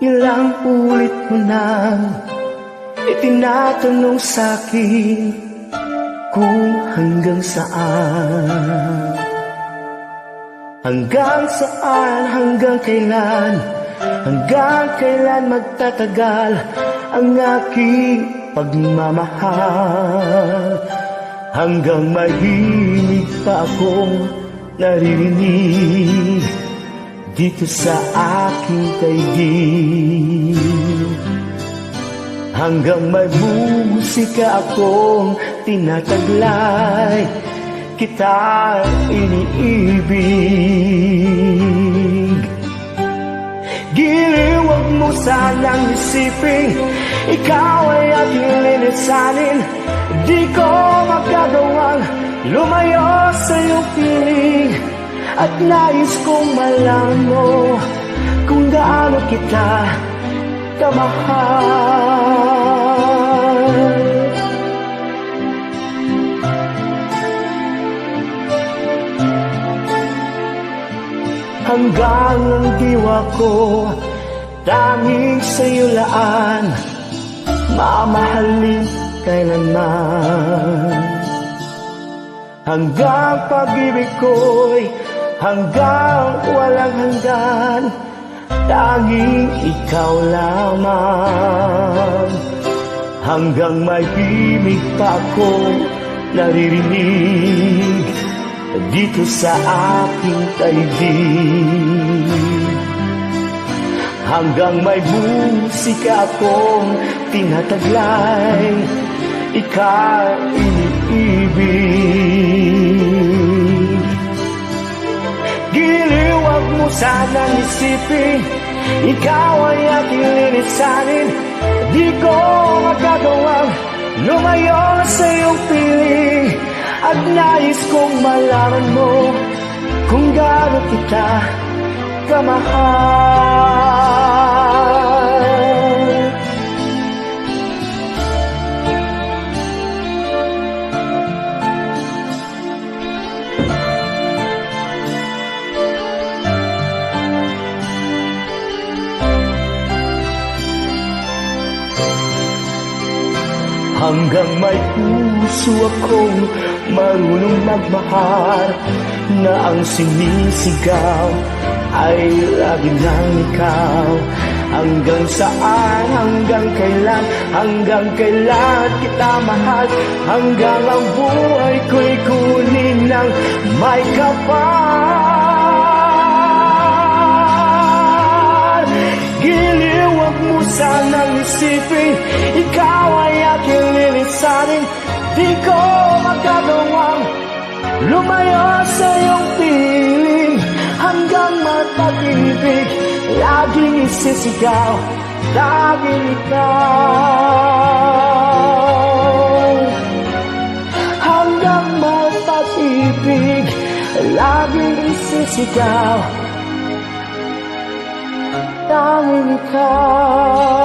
Ilang ulit mo nang itinatanong sa'kin kung hanggang saan. Hanggang saan, hanggang kailan, hanggang kailan magtatagal ang aking pagmamahal. Hanggang mahimig pa akong naririnig dito sa aking daigdig. Hanggang may musika akong tinataglay, kita iniibig. Giliw, wag mo sanang isipin ikaw ay aking lilisanin. Di ko magagawang lumayo sa iyong piling, at nais kong malaman mo kung gaano kita kamahal. Hanggang ang diwa ko tanging sa'yo laan, mamahalin kailanman. Hanggang pag-ibig ko'y hanggang walang hanggan, tanging ikaw lamang. Hanggang may himig pa akong naririnig dito sa aking daigdig. Hanggang may musika akong tinataglay, ikaw iniibig. Giliw, wag mo sanang isipin ikaw ay aking lilisanin. Di ko magagawang lumayo sa iyong piling, at nais kong malaman mo kung gaano kita kamahal. Hanggang may puso akong marunong magmahal, na ang sinisigaw ay lagi ng ikaw. Hanggang saan, hanggang kailan kita mahal, hanggang ang buhay ko'y kunin ng may kapal. Giliw, wag mo sanang isipin ikaw ay aking lilisanin. Di ko magagawang lumayo sa iyong piling, hanggang mapag-ibig laging isisigaw, laging ikaw. Hanggang mapag-ibig laging isisigaw, laging ikaw.